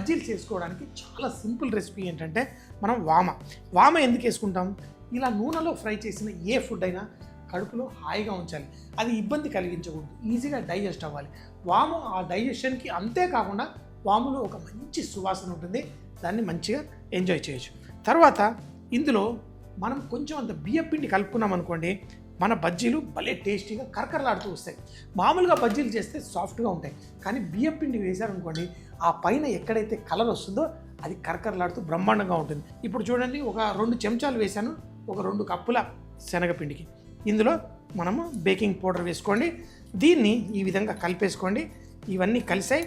బజ్జీలు చేసుకోవడానికి చాలా సింపుల్ రెసిపీ ఏంటంటే మనం వామ ఎందుకు వేసుకుంటాం? ఇలా నూనెలో ఫ్రై చేసిన ఏ ఫుడ్ అయినా కడుపులో హాయిగా ఉంచాలి, అది ఇబ్బంది కలిగించకూడదు, ఈజీగా డైజెస్ట్ అవ్వాలి. వాము ఆ డైజెషన్కి, అంతేకాకుండా వాములో ఒక మంచి సువాసన ఉంటుంది, దాన్ని మంచిగా ఎంజాయ్ చేయొచ్చు. తర్వాత ఇందులో మనం కొంచెం అంత బియ్యం పిండి కలుపుకున్నాం అనుకోండి, మన బజ్జీలు భలే టేస్టీగా కరకరలాడుతూ వస్తాయి. మామూలుగా బజ్జీలు చేస్తే సాఫ్ట్గా ఉంటాయి, కానీ బియ్యం పిండి వేశారనుకోండి, ఆ పైన ఎక్కడైతే కలర్ వస్తుందో అది కరకరలాడుతూ బ్రహ్మాండంగా ఉంటుంది. ఇప్పుడు చూడండి, ఒక 2 చెంచాలు వేశాను, ఒక 2 కప్పుల శనగపిండికి. ఇందులో మనము బేకింగ్ పౌడర్ వేసుకోండి, దీన్ని ఈ విధంగా కలిపేసుకోండి. ఇవన్నీ కలిసాయి.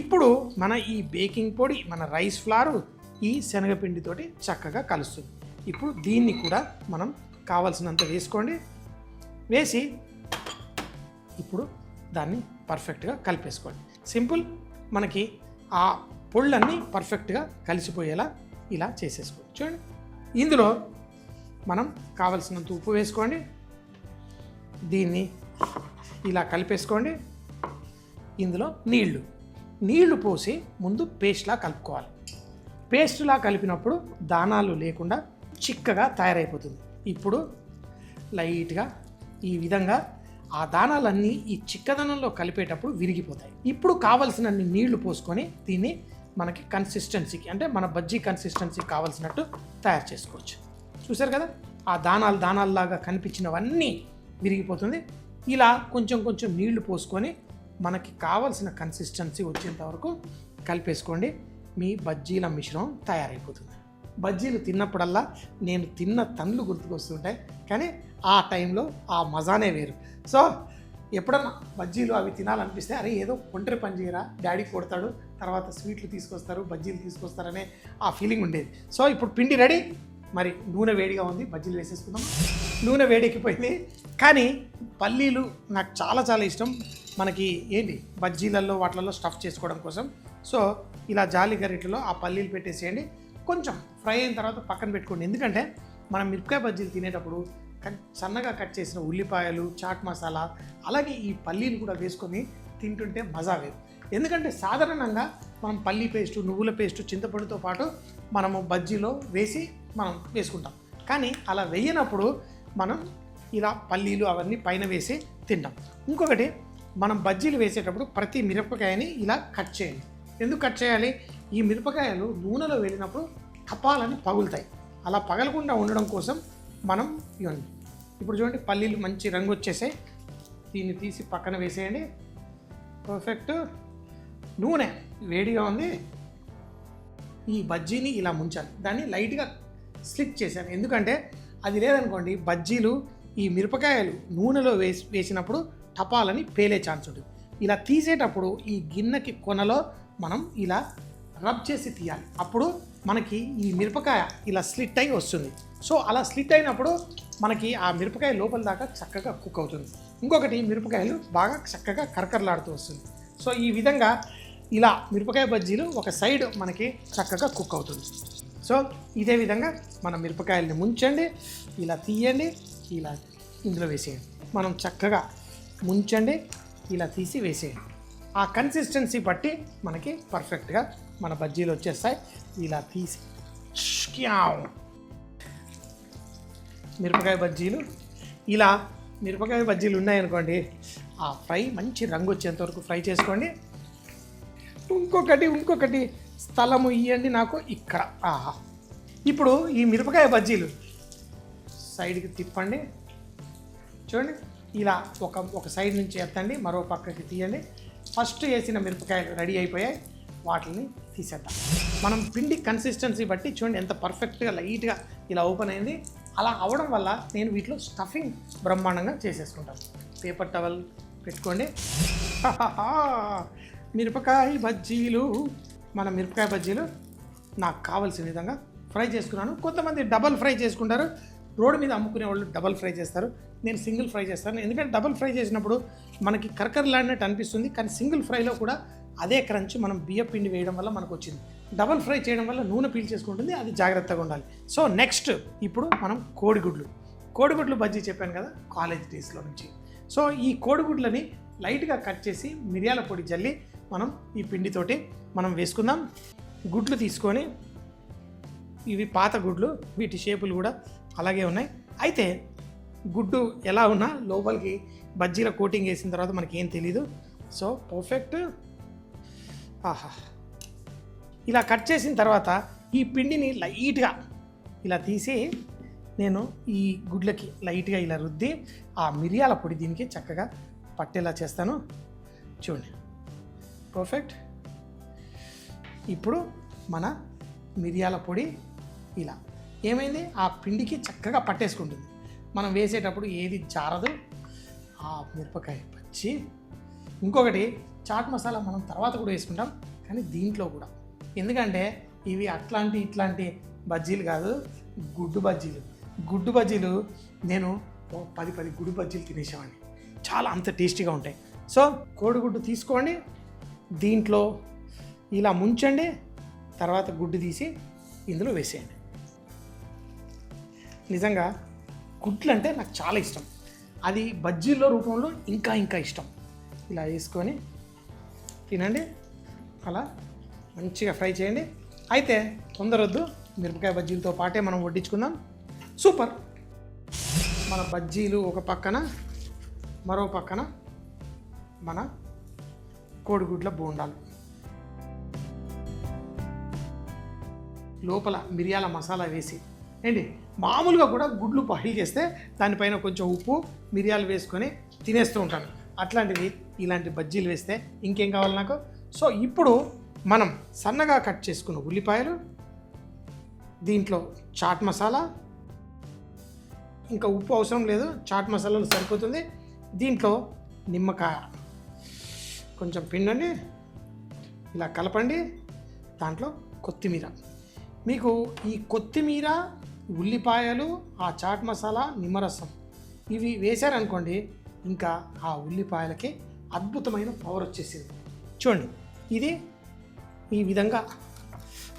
ఇప్పుడు మన ఈ బేకింగ్ పొడి, మన రైస్ ఫ్లారు ఈ శనగపిండితోటి చక్కగా కలుస్తుంది. ఇప్పుడు దీన్ని కూడా మనం కావాల్సినంత వేసుకోండి. వేసి ఇప్పుడు దాన్ని పర్ఫెక్ట్గా కలిపేసుకోండి. సింపుల్. మనకి ఆ పొళ్ళన్నీ పర్ఫెక్ట్గా కలిసిపోయేలా ఇలా చేసేసుకోండి. చూడండి, ఇందులో మనం కావలసినంత ఉప్పు వేసుకోండి, దీన్ని ఇలా కలిపేసుకోండి. ఇందులో నీళ్లు పోసి ముందు పేస్ట్లా కలుపుకోవాలి. పేస్ట్లా కలిపినప్పుడు దానాలు లేకుండా చిక్కగా తయారైపోతుంది. ఇప్పుడు లైట్గా ఈ విధంగా ఆ దానాలన్నీ ఈ చిక్కదనంలో కలిపేటప్పుడు విరిగిపోతాయి. ఇప్పుడు కావలసినన్ని నీళ్లు పోసుకొని దీన్ని మనకి కన్సిస్టెన్సీకి, అంటే మన బజ్జీ కన్సిస్టెన్సీకి కావాల్సినట్టు తయారు చేసుకోవచ్చు. చూసారు కదా, ఆ దానాల్లాగా కనిపించినవన్నీ విరిగిపోతుంది. ఇలా కొంచెం నీళ్లు పోసుకొని మనకి కావలసిన కన్సిస్టెన్సీ వచ్చేంత వరకు కలిపేసుకోండి. మీ బజ్జీల మిశ్రమం తయారైపోతుంది. బజ్జీలు తిన్నప్పుడల్లా నేను తిన్న తన్నులు గుర్తుకొస్తుంటాయి, కానీ ఆ టైంలో ఆ మజానే వేరు. సో ఎప్పుడన్నా బజ్జీలు అవి తినాలనిపిస్తే, అరే ఏదో ఒంటరి పని చేయరా, డాడీ కొడతాడు, తర్వాత స్వీట్లు తీసుకొస్తారు, బజ్జీలు తీసుకొస్తారనే ఆ ఫీలింగ్ ఉండేది. సో ఇప్పుడు పిండి రెడీ. మరి నూనె వేడిగా ఉంది, బజ్జీలు వేసేసుకుందాం. నూనె వేడెక్కిపోయింది, కానీ పల్లీలు నాకు చాలా ఇష్టం. మనకి ఏంటి బజ్జీలలో వాటిలలో స్టఫ్ చేసుకోవడం కోసం. సో ఇలా జాలి గరిటెలో ఆ పల్లీలు పెట్టేసేయండి. కొంచెం ఫ్రై అయిన తర్వాత పక్కన పెట్టుకోండి. ఎందుకంటే మనం మిరపకాయ బజ్జీలు తినేటప్పుడు సన్నగా కట్ చేసిన ఉల్లిపాయలు, చాట్ మసాలా, అలాగే ఈ పల్లీలు కూడా వేసుకొని తింటుంటే మజా వేరు. ఎందుకంటే సాధారణంగా మనం పల్లీ పేస్టు, నువ్వుల పేస్టు, చింతపండుతో పాటు మనము బజ్జీలో వేసి మనం వేసుకుంటాం. కానీ అలా వేయనప్పుడు మనం ఇలా పల్లీలు అవన్నీ పైన వేసి తింటాం. ఇంకొకటి, మనం బజ్జీలు వేసేటప్పుడు ప్రతి మిరపకాయని ఇలా కట్ చేయండి. ఎందుకు కట్ చేయాలి? ఈ మిరపకాయలు నూనెలో వెళ్ళినప్పుడు కపాలని పగులుతాయి. అలా పగలకుండా ఉండడం కోసం మనం ఇవ్వండి. ఇప్పుడు చూడండి, పల్లీలు మంచి రంగు వచ్చేసాయి. దీన్ని తీసి పక్కన వేసేయండి. పర్ఫెక్ట్. నూనె వేడిగా ఉంది. ఈ బజ్జీని ఇలా ముంచాలి. దాన్ని లైట్గా స్లిట్ చేశాను, ఎందుకంటే అది లేదనుకోండి బజ్జీలు ఈ మిరపకాయలు నూనెలో వేసినప్పుడు టపాలని పేలే ఛాన్స్ ఉంటుంది. ఇలా తీసేటప్పుడు ఈ గిన్నెకి కొనలో మనం ఇలా రబ్ చేసి తీయాలి. అప్పుడు మనకి ఈ మిరపకాయ ఇలా స్లిట్ అయి వస్తుంది. సో అలా స్లిట్ అయినప్పుడు మనకి ఆ మిరపకాయ లోపల దాకా చక్కగా కుక్ అవుతుంది. ఇంకొకటి, మిరపకాయలు బాగా చక్కగా కరకరలాడుతూ వస్తుంది. సో ఈ విధంగా ఇలా మిరపకాయ బజ్జీలు ఒక సైడ్ మనకి చక్కగా కుక్ అవుతుంది. సో ఇదే విధంగా మన మిరపకాయల్ని ముంచండి, ఇలా తీయండి, ఇలా ఇందులో వేసేయండి. మనం చక్కగా ముంచండి, ఇలా తీసి వేసేయండి. ఆ కన్సిస్టెన్సీ బట్టి మనకి పర్ఫెక్ట్గా మన బజ్జీలు వచ్చేస్తాయి. ఇలా తీసి మిరపకాయ బజ్జీలు ఉన్నాయనుకోండి, ఆ ఫ్రై మంచి రంగు వచ్చేంత వరకు ఫ్రై చేసుకోండి. ఇంకొకటి స్థలము ఇవ్వండి నాకు ఇక్కడ. ఇప్పుడు ఈ మిరపకాయ బజ్జీలు సైడ్కి తిప్పండి. చూడండి, ఇలా ఒక సైడ్ నుంచి ఎత్తండి, మరో పక్కకి తీయండి. ఫస్ట్ వేసిన మిరపకాయలు రెడీ అయిపోయాయి, వాటిని తీసేద్దాం. మనం పిండి కన్సిస్టెన్సీ బట్టి చూడండి ఎంత పర్ఫెక్ట్గా లైట్గా ఇలా ఓపెన్ అయింది. అలా అవడం వల్ల నేను వీటిలో స్టఫింగ్ బ్రహ్మాండంగా చేసేసుకుంటాను. పేపర్ టవల్ పెట్టుకోండి. మన మిరపకాయ బజ్జీలు నాకు కావాల్సిన విధంగా ఫ్రై చేసుకున్నాను. కొంతమంది డబల్ ఫ్రై చేసుకుంటారు, రోడ్డు మీద అమ్ముకునే వాళ్ళు డబల్ ఫ్రై చేస్తారు. నేను సింగిల్ ఫ్రై చేస్తాను, ఎందుకంటే డబల్ ఫ్రై చేసినప్పుడు మనకి కరకరలాడినట్టు అనిపిస్తుంది, కానీ సింగిల్ ఫ్రైలో కూడా అదే క్రంచ్ మనం బియ్యం పిండి వేయడం వల్ల మనకు వచ్చింది. డబల్ ఫ్రై చేయడం వల్ల నూనె పీల్చేసుకుంటుంది, అది జాగ్రత్తగా ఉండాలి. సో నెక్స్ట్ ఇప్పుడు మనం కోడిగుడ్లు బజ్జీ చెప్పాను కదా కాలేజ్ డేస్లో నుంచి. సో ఈ కోడిగుడ్లని లైట్గా కట్ చేసి మిరియాల పొడి జల్లి మనం ఈ పిండితోటి మనం వేసుకుందాం. గుడ్లు తీసుకొని, ఇవి పాత గుడ్లు, వీటి షేపులు కూడా అలాగే ఉన్నాయి. అయితే గుడ్డు ఎలా ఉన్నా లోపలికి బజ్జీల కోటింగ్ వేసిన తర్వాత మనకి ఏం తెలీదు. So perfect. ఆహా, ఇలా కట్ చేసిన తర్వాత ఈ పిండిని లైట్గా ఇలా తీసి నేను ఈ గుడ్లకి లైట్గా ఇలా రుద్ది ఆ మిరియాల పొడి దీనికి చక్కగా పట్టేలా చేస్తాను. చూడండి, పర్ఫెక్ట్. ఇప్పుడు మన మిరియాల పొడి ఇలా ఏమైంది, ఆ పిండికి చక్కగా పట్టేసుకుంటుంది. మనం వేసేటప్పుడు ఏది జారదు. ఆ మిరపకాయ పచ్చి, ఇంకొకటి చాట్ మసాలా మనం తర్వాత కూడా వేసుకుంటాం, కానీ దీంట్లో కూడా, ఎందుకంటే ఇవి ఇట్లాంటి బజ్జీలు కాదు, గుడ్డు బజ్జీలు. గుడ్డు బజ్జీలు నేను 10 గుడ్డు బజ్జీలు తినేసేవాడిని, చాలా అంత టేస్టీగా ఉంటాయి. సో కోడిగుడ్డు తీసుకోండి, దీంట్లో ఇలా ముంచండి, తర్వాత గుడ్డు తీసి ఇందులో వేసేయండి. నిజంగా గుడ్లు అంటే నాకు చాలా ఇష్టం, అది బజ్జీల్లో రూపంలో ఇంకా ఇష్టం. ఇలా వేసుకొని తినండి, అలా మంచిగా ఫ్రై చేయండి. అయితే తొందరొద్దు, మిరపకాయ బజ్జీలతో పాటే మనం వడ్డించుకుందాం. సూపర్. మన బజ్జీలు ఒక పక్కన, మరో పక్కన మన కోడిగుడ్ల బోండాలు, లోపల మిరియాల మసాలా వేసి ఏంటి, మామూలుగా కూడా గుడ్లు బాయిల్ చేస్తే దానిపైన కొంచెం ఉప్పు మిరియాలు వేసుకొని తినేస్తూ ఉంటాను. అట్లాంటిది ఇలాంటి బజ్జీలు వేస్తే ఇంకేం కావాలి నాకు. సో ఇప్పుడు మనం సన్నగా కట్ చేసుకున్న ఉల్లిపాయలు, దీంట్లో చాట్ మసాలా, ఇంకా ఉప్పు అవసరం లేదు, చాట్ మసాలాలు సరిపోతుంది. దీంట్లో నిమ్మకాయ కొంచెం పిండండి, ఇలా కలపండి. దాంట్లో కొత్తిమీర, మీకు ఈ కొత్తిమీర, ఉల్లిపాయలు, ఆ చాట్ మసాలా, నిమ్మరసం ఇవి వేశారనుకోండి, ఇంకా ఆ ఉల్లిపాయలకి అద్భుతమైన పవర్ వచ్చేసింది. చూడండి, ఇది ఈ విధంగా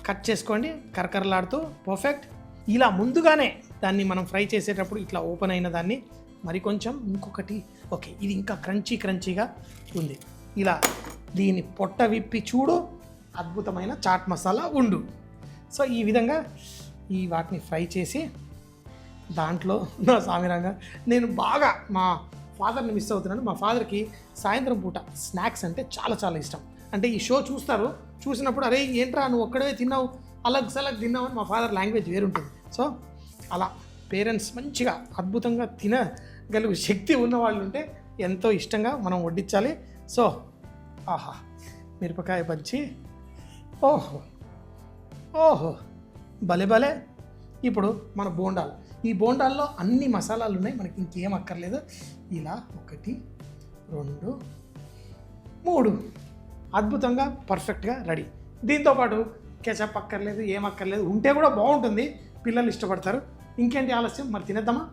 కట్ చేసుకోండి, కరకరలాడుతూ పర్ఫెక్ట్. ఇలా ముందుగానే దాన్ని మనం ఫ్రై చేసేటప్పుడు ఇట్లా ఓపెన్ అయిన దాన్ని మరి కొంచెం ఇంకొకటి, ఓకే, ఇది ఇంకా క్రంచీగా ఉంది. ఇలా దీన్ని పొట్ట విప్పి చూడు, అద్భుతమైన చాట్ మసాలా ఉండు. సో ఈ విధంగా వాటిని ఫ్రై చేసి దాంట్లో నా సామిరంగా నేను బాగా మా ఫాదర్ని మిస్ అవుతున్నాను. మా ఫాదర్కి సాయంత్రం పూట స్నాక్స్ అంటే చాలా ఇష్టం. అంటే ఈ షో చూస్తారు, చూసినప్పుడు అరే ఏంట్రా నువ్వు ఒక్కడే తిన్నావు, అలగ్ సలగ్ తిన్నావు అని మా ఫాదర్ లాంగ్వేజ్ వేరుంటుంది. సో అలా పేరెంట్స్ మంచిగా అద్భుతంగా తినగలుగు శక్తి ఉన్న వాళ్ళు ఉంటే ఎంతో ఇష్టంగా మనం వడ్డించాలి. సో ఆహా, మిరపకాయ బజ్జీ, ఓహో భలే. ఇప్పుడు మన బోండాలు, ఈ బోండాల్లో అన్ని మసాలాలు ఉన్నాయి, మనకి ఇంకేం అక్కర్లేదు. ఇలా 1 2 3 అద్భుతంగా పర్ఫెక్ట్గా రెడీ. దీంతోపాటు కెచప్ అక్కర్లేదు, ఏం అక్కర్లేదు, ఉంటే కూడా బాగుంటుంది, పిల్లలు ఇష్టపడతారు. ఇంకేంటి ఆలస్యం, మరి తినేద్దామా?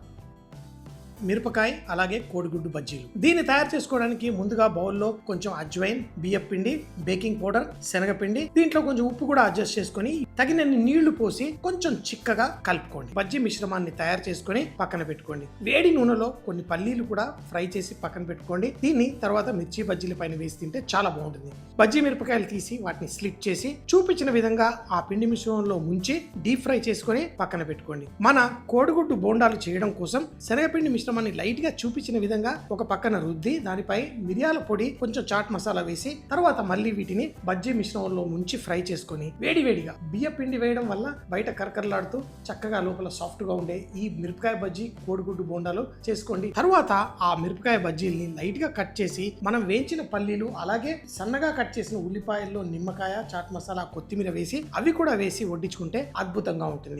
మిరపకాయ అలాగే కోడిగుడ్డు బజ్జీలు. దీన్ని తయారు చేసుకోవడానికి ముందుగా బౌల్లో కొంచెం అజ్వైన్, బియ్యం పిండి, బేకింగ్ పౌడర్, శనగపిండి, దీంట్లో కొంచెం ఉప్పు కూడా అడ్జస్ట్ చేసుకొని తగినన్ని నీళ్లు పోసి కొంచెం చిక్కగా కలుపుకోండి. బజ్జీ మిశ్రమాన్ని తయారు చేసుకొని పక్కన పెట్టుకోండి. వేడి నూనెలో కొన్ని పల్లీలు కూడా ఫ్రై చేసి పక్కన పెట్టుకోండి. దీన్ని తర్వాత మిర్చి బజ్జీల పైన వేసి తింటే చాలా బాగుంటుంది. బజ్జీ మిరపకాయలు తీసి వాటిని స్లిట్ చేసి చూపించిన విధంగా ఆ పిండి మిశ్రమంలో ముంచి డీప్ ఫ్రై చేసుకొని పక్కన పెట్టుకోండి. మన కోడిగుడ్డు బోండాలు చేయడం కోసం శనగపిండి మిశ్రమాన్ని లైట్ గా చూపించిన విధంగా ఒక పక్కన రుద్ది దానిపై మిరియాల పొడి, కొంచెం చాట్ మసాలా వేసి తర్వాత మళ్ళీ వీటిని బజ్జీ మిశ్రమంలో ముంచి ఫ్రై చేసుకొని వేడివేడిగా బియ్య పిండి వేయడం వల్ల బయట కరకరలాడుతూ చక్కగా లోపల సాఫ్ట్ గా ఉండే ఈ మిరపకాయ బజ్జీ కోడిగుడ్డు బోండాలు చేసుకోండి. తర్వాత ఆ మిరపకాయ బజ్జీల్ని లైట్ గా కట్ చేసి మనం వేయించిన పల్లీలు అలాగే సన్నగా కట్ చేసిన ఉల్లిపాయల్లో నిమ్మకాయ, చాట్ మసాలా, కొత్తిమీర వేసి అవి కూడా వేసి వడ్డించుకుంటే అద్భుతంగా ఉంటుంది.